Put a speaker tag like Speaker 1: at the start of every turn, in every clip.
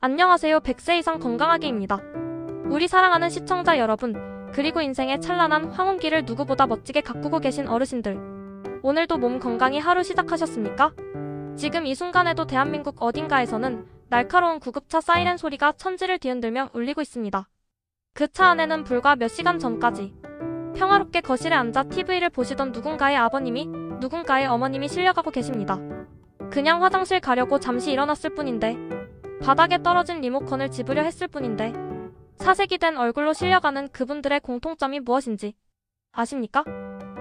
Speaker 1: 안녕하세요. 100세 이상 건강하게입니다. 우리 사랑하는 시청자 여러분, 그리고 인생의 찬란한 황혼기를 누구보다 멋지게 가꾸고 계신 어르신들. 오늘도 몸 건강히 하루 시작하셨습니까? 지금 이 순간에도 대한민국 어딘가에서는 날카로운 구급차 사이렌 소리가 천지를 뒤흔들며 울리고 있습니다. 그 차 안에는 불과 몇 시간 전까지 평화롭게 거실에 앉아 TV를 보시던 누군가의 아버님이, 누군가의 어머님이 실려가고 계십니다. 그냥 화장실 가려고 잠시 일어났을 뿐인데, 바닥에 떨어진 리모컨을 집으려 했을 뿐인데, 사색이 된 얼굴로 실려가는 그분들의 공통점이 무엇인지 아십니까?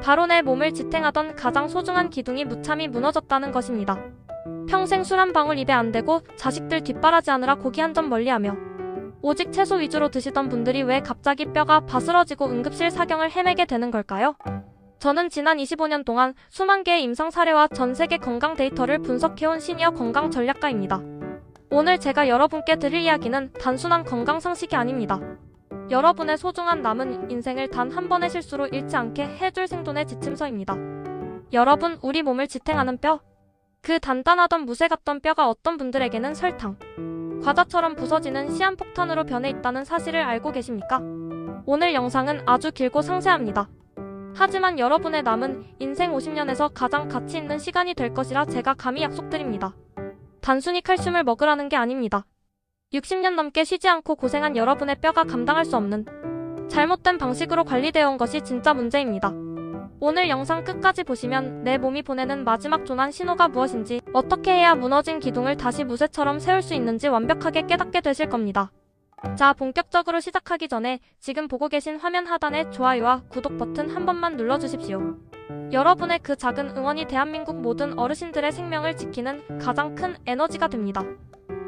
Speaker 1: 바로 내 몸을 지탱하던 가장 소중한 기둥이 무참히 무너졌다는 것입니다. 평생 술 한 방울 입에 안 대고 자식들 뒷바라지 하느라 고기 한 점 멀리하며 오직 채소 위주로 드시던 분들이 왜 갑자기 뼈가 바스러지고 응급실 사경을 헤매게 되는 걸까요? 저는 지난 25년 동안 수만 개의 임상 사례와 전 세계 건강 데이터를 분석해온 시니어 건강 전략가입니다. 오늘 제가 여러분께 드릴 이야기는 단순한 건강 상식이 아닙니다. 여러분의 소중한 남은 인생을 단 한 번의 실수로 잃지 않게 해줄 생존의 지침서입니다. 여러분, 우리 몸을 지탱하는 뼈. 그 단단하던 무쇠 같던 뼈가 어떤 분들에게는 설탕, 과자처럼 부서지는 시한폭탄으로 변해 있다는 사실을 알고 계십니까? 오늘 영상은 아주 길고 상세합니다. 하지만 여러분의 남은 인생 50년에서 가장 가치 있는 시간이 될 것이라 제가 감히 약속드립니다. 단순히 칼슘을 먹으라는 게 아닙니다. 60년 넘게 쉬지 않고 고생한 여러분의 뼈가 감당할 수 없는 잘못된 방식으로 관리되어 온 것이 진짜 문제입니다. 오늘 영상 끝까지 보시면 내 몸이 보내는 마지막 조난 신호가 무엇인지, 어떻게 해야 무너진 기둥을 다시 무쇠처럼 세울 수 있는지 완벽하게 깨닫게 되실 겁니다. 자, 본격적으로 시작하기 전에 지금 보고 계신 화면 하단의 좋아요와 구독 버튼 한 번만 눌러주십시오. 여러분의 그 작은 응원이 대한민국 모든 어르신들의 생명을 지키는 가장 큰 에너지가 됩니다.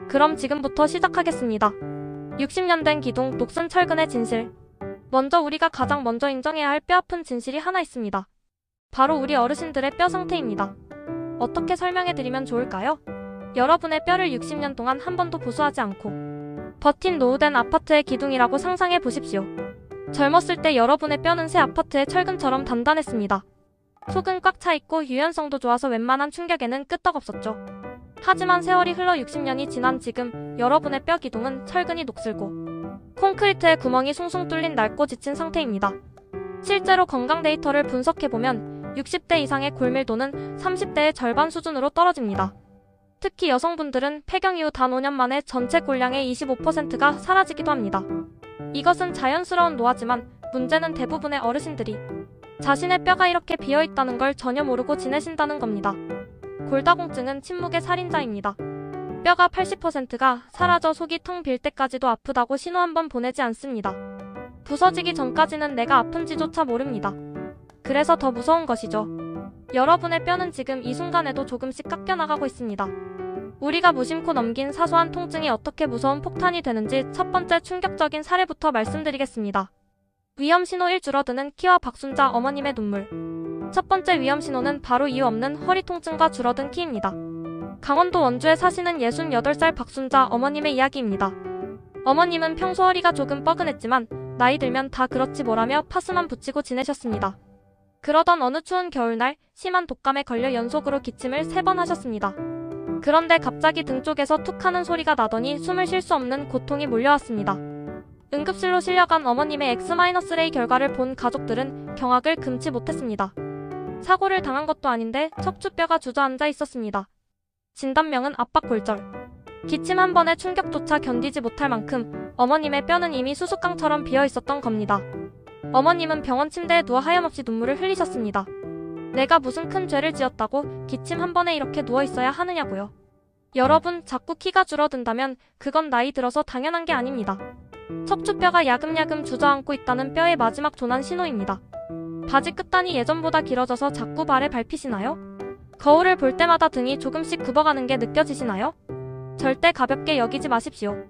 Speaker 1: 그럼 지금부터 시작하겠습니다. 60년 된 기둥, 녹슨 철근의 진실. 먼저 우리가 가장 먼저 인정해야 할 뼈아픈 진실이 하나 있습니다. 바로 우리 어르신들의 뼈 상태입니다. 어떻게 설명해드리면 좋을까요? 여러분의 뼈를 60년 동안 한 번도 보수하지 않고 버틴 노후된 아파트의 기둥이라고 상상해 보십시오. 젊었을 때 여러분의 뼈는 새 아파트의 철근처럼 단단했습니다. 속은 꽉 차있고 유연성도 좋아서 웬만한 충격에는 끄떡없었죠. 하지만 세월이 흘러 60년이 지난 지금 여러분의 뼈 기둥은 철근이 녹슬고 콘크리트의 구멍이 숭숭 뚫린 낡고 지친 상태입니다. 실제로 건강 데이터를 분석해보면 60대 이상의 골밀도는 30대의 절반 수준으로 떨어집니다. 특히 여성분들은 폐경 이후 단 5년 만에 전체 골량의 25%가 사라지기도 합니다. 이것은 자연스러운 노화지만 문제는 대부분의 어르신들이 자신의 뼈가 이렇게 비어있다는 걸 전혀 모르고 지내신다는 겁니다. 골다공증은 침묵의 살인자입니다. 뼈가 80%가 사라져 속이 텅 빌 때까지도 아프다고 신호 한 번 보내지 않습니다. 부서지기 전까지는 내가 아픈지조차 모릅니다. 그래서 더 무서운 것이죠. 여러분의 뼈는 지금 이 순간에도 조금씩 깎여나가고 있습니다. 우리가 무심코 넘긴 사소한 통증이 어떻게 무서운 폭탄이 되는지 첫 번째 충격적인 사례부터 말씀드리겠습니다. 위험 신호 1, 줄어드는 키와 박순자 어머님의 눈물. 첫 번째 위험 신호는 바로 이유 없는 허리 통증과 줄어든 키입니다. 강원도 원주에 사시는 68살 박순자 어머님의 이야기입니다. 어머님은 평소 허리가 조금 뻐근했지만 나이 들면 다 그렇지 뭐라며 파스만 붙이고 지내셨습니다. 그러던 어느 추운 겨울날 심한 독감에 걸려 연속으로 기침을 3번 하셨습니다. 그런데 갑자기 등 쪽에서 툭 하는 소리가 나더니 숨을 쉴 수 없는 고통이 몰려왔습니다. 응급실로 실려간 어머님의 X-ray 결과를 본 가족들은 경악을 금치 못했습니다. 사고를 당한 것도 아닌데 척추뼈가 주저앉아 있었습니다. 진단명은 압박골절. 기침 한 번의 충격조차 견디지 못할 만큼 어머님의 뼈는 이미 수수깡처럼 비어 있었던 겁니다. 어머님은 병원 침대에 누워 하염없이 눈물을 흘리셨습니다. 내가 무슨 큰 죄를 지었다고 기침 한 번에 이렇게 누워 있어야 하느냐고요. 여러분, 자꾸 키가 줄어든다면 그건 나이 들어서 당연한 게 아닙니다. 척추뼈가 야금야금 주저앉고 있다는 뼈의 마지막 조난 신호입니다. 바지 끝단이 예전보다 길어져서 자꾸 발에 밟히시나요? 거울을 볼 때마다 등이 조금씩 굽어가는 게 느껴지시나요? 절대 가볍게 여기지 마십시오.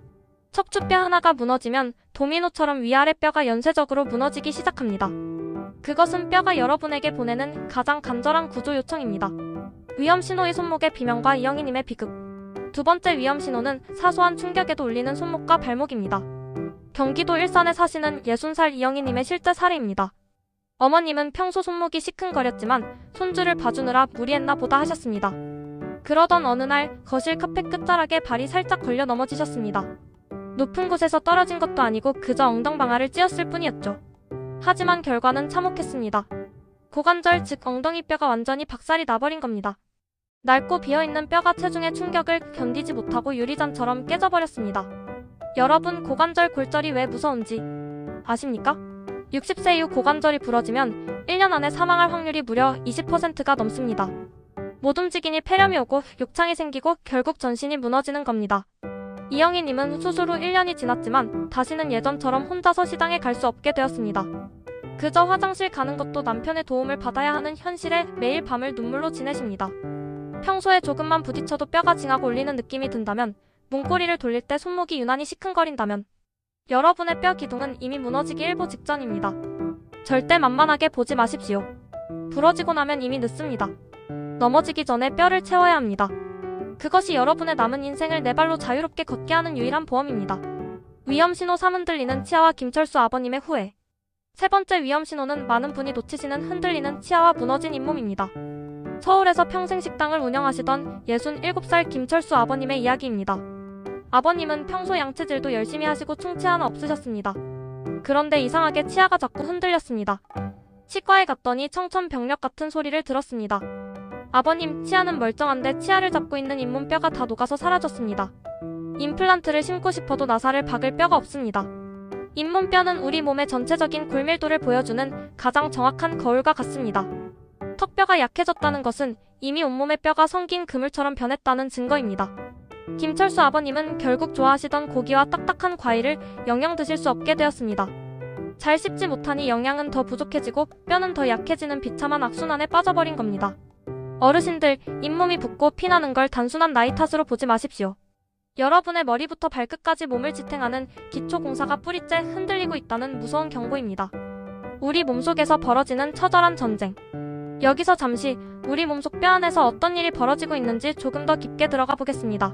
Speaker 1: 척추뼈 하나가 무너지면 도미노처럼 위아래 뼈가 연쇄적으로 무너지기 시작합니다. 그것은 뼈가 여러분에게 보내는 가장 간절한 구조 요청입니다. 위험 신호의 손목의 비명과 이영희님의 비극. 두 번째 위험 신호는 사소한 충격에도 울리는 손목과 발목입니다. 경기도 일산에 사시는 60살 이영희님의 실제 사례입니다. 어머님은 평소 손목이 시큰거렸지만 손주를 봐주느라 무리했나 보다 하셨습니다. 그러던 어느 날 거실 카펫 끝자락에 발이 살짝 걸려 넘어지셨습니다. 높은 곳에서 떨어진 것도 아니고 그저 엉덩방아를 찧었을 뿐이었죠. 하지만 결과는 참혹했습니다. 고관절 즉 엉덩이뼈가 완전히 박살이 나버린 겁니다. 낡고 비어있는 뼈가 체중의 충격을 견디지 못하고 유리잔처럼 깨져버렸습니다. 여러분, 고관절 골절이 왜 무서운지 아십니까? 60세 이후 고관절이 부러지면 1년 안에 사망할 확률이 무려 20%가 넘습니다. 못 움직이니 폐렴이 오고 욕창이 생기고 결국 전신이 무너지는 겁니다. 이영희님은 수술 후 1년이 지났지만 다시는 예전처럼 혼자서 시장에 갈 수 없게 되었습니다. 그저 화장실 가는 것도 남편의 도움을 받아야 하는 현실에 매일 밤을 눈물로 지내십니다. 평소에 조금만 부딪혀도 뼈가 징하고 울리는 느낌이 든다면, 문고리를 돌릴 때 손목이 유난히 시큰거린다면 여러분의 뼈 기둥은 이미 무너지기 일보 직전입니다. 절대 만만하게 보지 마십시오. 부러지고 나면 이미 늦습니다. 넘어지기 전에 뼈를 채워야 합니다. 그것이 여러분의 남은 인생을 네 발로 자유롭게 걷게 하는 유일한 보험입니다. 위험신호 3. 흔들리는 치아와 김철수 아버님의 후회. 세 번째 위험신호는 많은 분이 놓치시는 흔들리는 치아와 무너진 잇몸입니다. 서울에서 평생 식당을 운영하시던 67살 김철수 아버님의 이야기입니다. 아버님은 평소 양치질도 열심히 하시고 충치 하나 없으셨습니다. 그런데 이상하게 치아가 자꾸 흔들렸습니다. 치과에 갔더니 청천벽력 같은 소리를 들었습니다. 아버님, 치아는 멀쩡한데 치아를 잡고 있는 잇몸뼈가 다 녹아서 사라졌습니다. 임플란트를 심고 싶어도 나사를 박을 뼈가 없습니다. 잇몸뼈는 우리 몸의 전체적인 골밀도를 보여주는 가장 정확한 거울과 같습니다. 턱뼈가 약해졌다는 것은 이미 온몸의 뼈가 성긴 그물처럼 변했다는 증거입니다. 김철수 아버님은 결국 좋아하시던 고기와 딱딱한 과일을 영영 드실 수 없게 되었습니다. 잘 씹지 못하니 영양은 더 부족해지고 뼈는 더 약해지는 비참한 악순환에 빠져버린 겁니다. 어르신들, 잇몸이 붓고 피나는 걸 단순한 나이 탓으로 보지 마십시오. 여러분의 머리부터 발끝까지 몸을 지탱하는 기초공사가 뿌리째 흔들리고 있다는 무서운 경고입니다. 우리 몸속에서 벌어지는 처절한 전쟁. 여기서 잠시 우리 몸속 뼈 안에서 어떤 일이 벌어지고 있는지 조금 더 깊게 들어가 보겠습니다.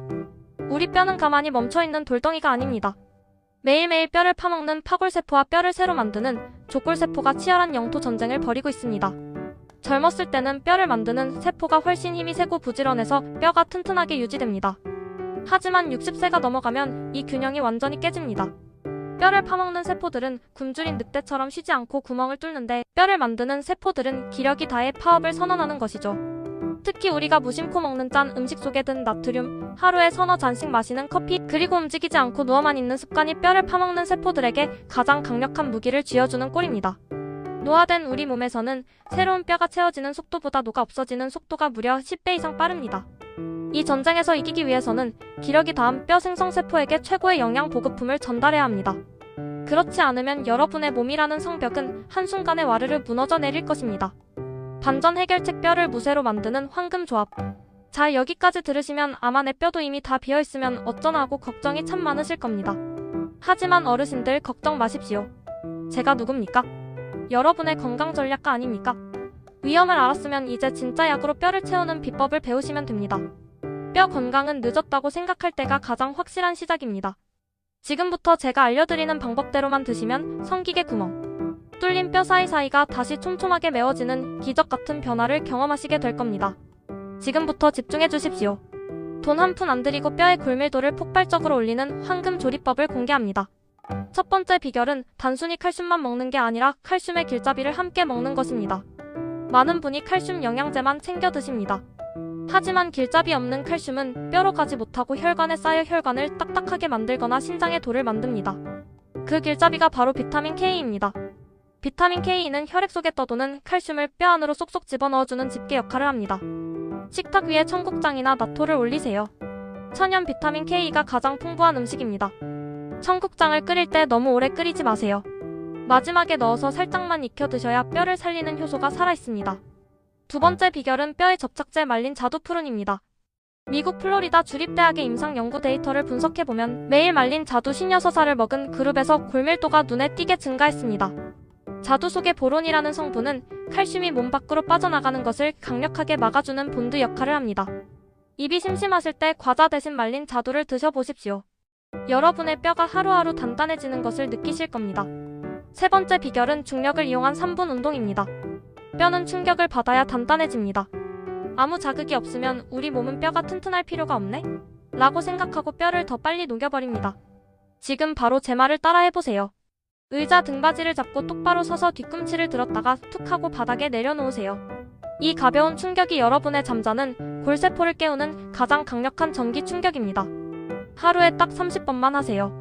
Speaker 1: 우리 뼈는 가만히 멈춰있는 돌덩이가 아닙니다. 매일매일 뼈를 파먹는 파골세포와 뼈를 새로 만드는 족골세포가 치열한 영토 전쟁을 벌이고 있습니다. 젊었을 때는 뼈를 만드는 세포가 훨씬 힘이 세고 부지런해서 뼈가 튼튼하게 유지됩니다. 하지만 60세가 넘어가면 이 균형이 완전히 깨집니다. 뼈를 파먹는 세포들은 굶주린 늑대처럼 쉬지 않고 구멍을 뚫는데, 뼈를 만드는 세포들은 기력이 다해 파업을 선언하는 것이죠. 특히 우리가 무심코 먹는 짠 음식 속에 든 나트륨, 하루에 서너 잔씩 마시는 커피, 그리고 움직이지 않고 누워만 있는 습관이 뼈를 파먹는 세포들에게 가장 강력한 무기를 쥐어주는 꼴입니다. 노화된 우리 몸에서는 새로운 뼈가 채워지는 속도보다 녹아 없어지는 속도가 무려 10배 이상 빠릅니다. 이 전쟁에서 이기기 위해서는 기력이 다한 뼈 생성세포에게 최고의 영양 보급품을 전달해야 합니다. 그렇지 않으면 여러분의 몸이라는 성벽은 한순간에 와르르 무너져 내릴 것입니다. 반전 해결책, 뼈를 무쇠로 만드는 황금조합. 자, 여기까지 들으시면 아마 내 뼈도 이미 다 비어있으면 어쩌나 하고 걱정이 참 많으실 겁니다. 하지만 어르신들, 걱정 마십시오. 제가 누굽니까? 여러분의 건강전략가 아닙니까? 위험을 알았으면 이제 진짜 약으로 뼈를 채우는 비법을 배우시면 됩니다. 뼈 건강은 늦었다고 생각할 때가 가장 확실한 시작입니다. 지금부터 제가 알려드리는 방법대로만 드시면 성기계 구멍, 뚫린 뼈 사이사이가 다시 촘촘하게 메워지는 기적같은 변화를 경험하시게 될 겁니다. 지금부터 집중해 주십시오. 돈 한 푼 안 들이고 뼈의 골밀도를 폭발적으로 올리는 황금 조리법을 공개합니다. 첫 번째 비결은 단순히 칼슘만 먹는 게 아니라 칼슘의 길잡이를 함께 먹는 것입니다. 많은 분이 칼슘 영양제만 챙겨 드십니다. 하지만 길잡이 없는 칼슘은 뼈로 가지 못하고 혈관에 쌓여 혈관을 딱딱하게 만들거나 신장에 돌을 만듭니다. 그 길잡이가 바로 비타민 K입니다. 비타민 K는 혈액 속에 떠도는 칼슘을 뼈 안으로 쏙쏙 집어넣어주는 집게 역할을 합니다. 식탁 위에 청국장이나 나토를 올리세요. 천연 비타민 K가 가장 풍부한 음식입니다. 청국장을 끓일 때 너무 오래 끓이지 마세요. 마지막에 넣어서 살짝만 익혀 드셔야 뼈를 살리는 효소가 살아있습니다. 두 번째 비결은 뼈의 접착제 말린 자두푸른입니다. 미국 플로리다 주립대학의 임상 연구 데이터를 분석해보면 매일 말린 자두 56알을 먹은 그룹에서 골밀도가 눈에 띄게 증가했습니다. 자두 속의 보론이라는 성분은 칼슘이 몸 밖으로 빠져나가는 것을 강력하게 막아주는 본드 역할을 합니다. 입이 심심하실 때 과자 대신 말린 자두를 드셔보십시오. 여러분의 뼈가 하루하루 단단해지는 것을 느끼실 겁니다. 세 번째 비결은 중력을 이용한 3분 운동입니다. 뼈는 충격을 받아야 단단해집니다. 아무 자극이 없으면 우리 몸은 뼈가 튼튼할 필요가 없네? 라고 생각하고 뼈를 더 빨리 녹여버립니다. 지금 바로 제 말을 따라해보세요. 의자 등받이를 잡고 똑바로 서서 뒤꿈치를 들었다가 툭 하고 바닥에 내려놓으세요. 이 가벼운 충격이 여러분의 잠자는 골세포를 깨우는 가장 강력한 전기 충격입니다. 하루에 딱 30번만 하세요.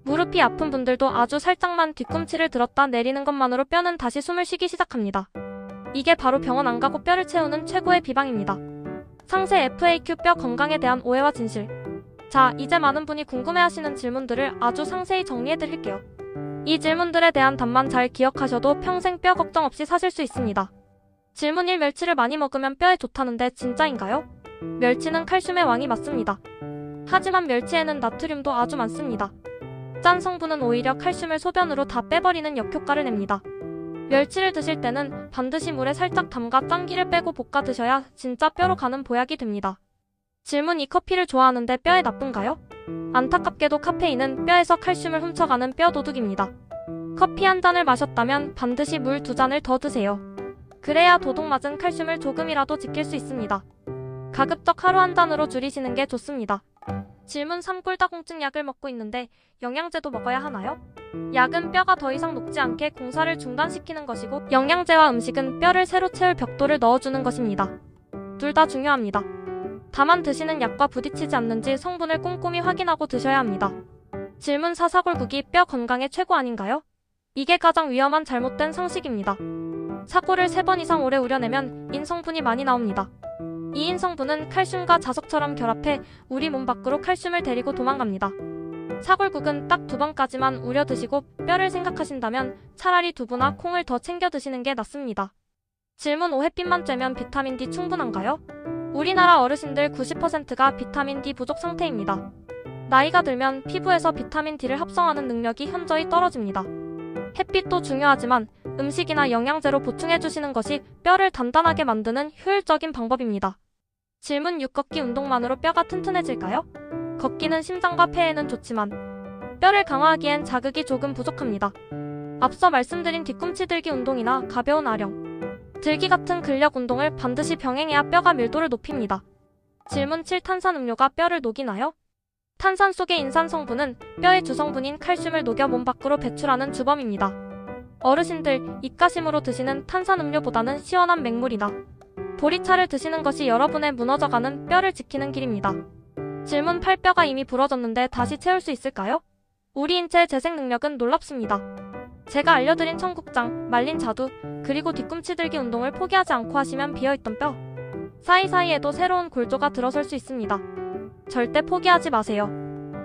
Speaker 1: 무릎이 아픈 분들도 아주 살짝만 뒤꿈치를 들었다 내리는 것만으로 뼈는 다시 숨을 쉬기 시작합니다. 이게 바로 병원 안 가고 뼈를 채우는 최고의 비방입니다. 상세 FAQ 뼈 건강에 대한 오해와 진실. 자, 이제 많은 분이 궁금해하시는 질문들을 아주 상세히 정리해드릴게요. 이 질문들에 대한 답만 잘 기억하셔도 평생 뼈 걱정 없이 사실 수 있습니다. 질문 1. 멸치를 많이 먹으면 뼈에 좋다는데 진짜인가요? 멸치는 칼슘의 왕이 맞습니다. 하지만 멸치에는 나트륨도 아주 많습니다. 짠 성분은 오히려 칼슘을 소변으로 다 빼버리는 역효과를 냅니다. 멸치를 드실 때는 반드시 물에 살짝 담가 짠기를 빼고 볶아 드셔야 진짜 뼈로 가는 보약이 됩니다. 질문 2. 커피를 좋아하는데 뼈에 나쁜가요? 안타깝게도 카페인은 뼈에서 칼슘을 훔쳐가는 뼈 도둑입니다. 커피 한 잔을 마셨다면 반드시 물 2잔을 더 드세요. 그래야 도둑 맞은 칼슘을 조금이라도 지킬 수 있습니다. 가급적 하루 한 잔으로 줄이시는 게 좋습니다. 질문 3. 꿀다공증 약을 먹고 있는데 영양제도 먹어야 하나요? 약은 뼈가 더 이상 녹지 않게 공사를 중단시키는 것이고, 영양제와 음식은 뼈를 새로 채울 벽돌을 넣어주는 것입니다. 둘 다 중요합니다. 다만 드시는 약과 부딪히지 않는지 성분을 꼼꼼히 확인하고 드셔야 합니다. 질문 4. 사골국이 뼈 건강에 최고 아닌가요? 이게 가장 위험한 잘못된 상식입니다. 사골을 3번 이상 오래 우려내면 인성분이 많이 나옵니다. 이 인성분은 칼슘과 자석처럼 결합해 우리 몸 밖으로 칼슘을 데리고 도망갑니다. 사골국은 딱 2번까지만 우려 드시고 뼈를 생각하신다면 차라리 두부나 콩을 더 챙겨 드시는 게 낫습니다. 질문 5. 햇빛만 쬐면 비타민 D 충분한가요? 우리나라 어르신들 90%가 비타민 D 부족 상태입니다. 나이가 들면 피부에서 비타민 D를 합성하는 능력이 현저히 떨어집니다. 햇빛도 중요하지만 음식이나 영양제로 보충해주시는 것이 뼈를 단단하게 만드는 효율적인 방법입니다. 질문 6. 걷기 운동만으로 뼈가 튼튼해질까요? 걷기는 심장과 폐에는 좋지만 뼈를 강화하기엔 자극이 조금 부족합니다. 앞서 말씀드린 뒤꿈치 들기 운동이나 가벼운 아령, 들기 같은 근력 운동을 반드시 병행해야 뼈가 밀도를 높입니다. 질문 7. 탄산음료가 뼈를 녹이나요? 탄산 속의 인산 성분은 뼈의 주성분인 칼슘을 녹여 몸 밖으로 배출하는 주범입니다. 어르신들, 입가심으로 드시는 탄산음료보다는 시원한 맹물이나 보리차를 드시는 것이 여러분의 무너져가는 뼈를 지키는 길입니다. 질문 8. 뼈가 이미 부러졌는데 다시 채울 수 있을까요? 우리 인체의 재생 능력은 놀랍습니다. 제가 알려드린 청국장, 말린 자두, 그리고 뒤꿈치 들기 운동을 포기하지 않고 하시면 비어있던 뼈 사이사이에도 새로운 골조가 들어설 수 있습니다. 절대 포기하지 마세요.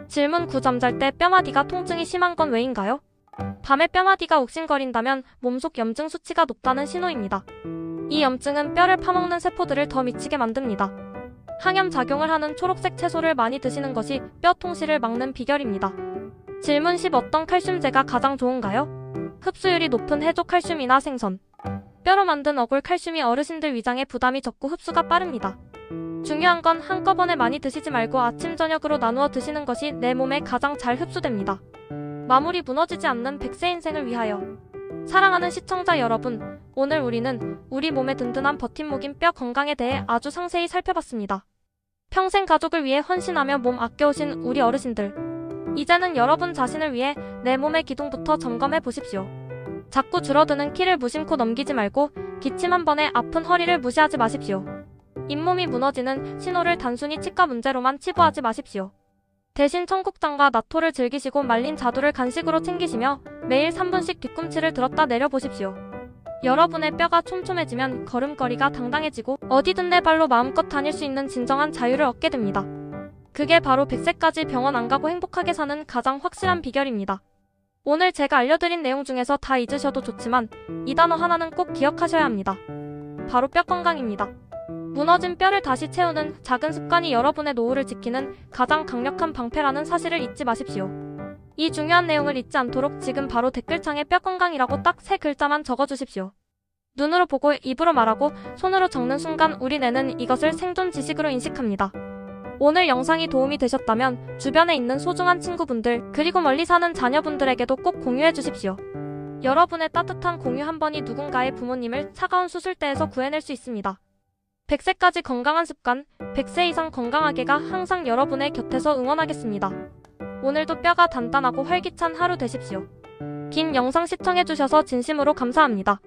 Speaker 1: 질문 9. 잠잘 때 뼈마디가 통증이 심한 건 왜인가요? 밤에 뼈마디가 욱신거린다면 몸속 염증 수치가 높다는 신호입니다. 이 염증은 뼈를 파먹는 세포들을 더 미치게 만듭니다. 항염 작용을 하는 초록색 채소를 많이 드시는 것이 뼈 통실을 막는 비결입니다. 질문 10. 어떤 칼슘제가 가장 좋은가요? 흡수율이 높은 해조 칼슘이나 생선, 뼈로 만든 어골 칼슘이 어르신들 위장에 부담이 적고 흡수가 빠릅니다. 중요한 건 한꺼번에 많이 드시지 말고 아침 저녁으로 나누어 드시는 것이 내 몸에 가장 잘 흡수됩니다. 마무리 무너지지 않는 100세 인생을 위하여. 사랑하는 시청자 여러분, 오늘 우리는 우리 몸의 든든한 버팀목인 뼈 건강에 대해 아주 상세히 살펴봤습니다. 평생 가족을 위해 헌신하며 몸 아껴오신 우리 어르신들, 이제는 여러분 자신을 위해 내 몸의 기둥부터 점검해 보십시오. 자꾸 줄어드는 키를 무심코 넘기지 말고 기침 한 번에 아픈 허리를 무시하지 마십시오. 잇몸이 무너지는 신호를 단순히 치과 문제로만 치부하지 마십시오. 대신 청국장과 나토를 즐기시고 말린 자두를 간식으로 챙기시며 매일 3분씩 뒤꿈치를 들었다 내려 보십시오. 여러분의 뼈가 촘촘해지면 걸음걸이가 당당해지고 어디든 내 발로 마음껏 다닐 수 있는 진정한 자유를 얻게 됩니다. 그게 바로 100세까지 병원 안 가고 행복하게 사는 가장 확실한 비결입니다. 오늘 제가 알려드린 내용 중에서 다 잊으셔도 좋지만 이 단어 하나는 꼭 기억하셔야 합니다. 바로 뼈 건강입니다. 무너진 뼈를 다시 채우는 작은 습관이 여러분의 노후를 지키는 가장 강력한 방패라는 사실을 잊지 마십시오. 이 중요한 내용을 잊지 않도록 지금 바로 댓글창에 뼈 건강이라고 딱 3글자만 적어주십시오. 눈으로 보고 입으로 말하고 손으로 적는 순간 우리 뇌는 이것을 생존 지식으로 인식합니다. 오늘 영상이 도움이 되셨다면 주변에 있는 소중한 친구분들 그리고 멀리 사는 자녀분들에게도 꼭 공유해 주십시오. 여러분의 따뜻한 공유 한 번이 누군가의 부모님을 차가운 수술대에서 구해낼 수 있습니다. 100세까지 건강한 습관, 100세 이상 건강하게가 항상 여러분의 곁에서 응원하겠습니다. 오늘도 뼈가 단단하고 활기찬 하루 되십시오. 긴 영상 시청해주셔서 진심으로 감사합니다.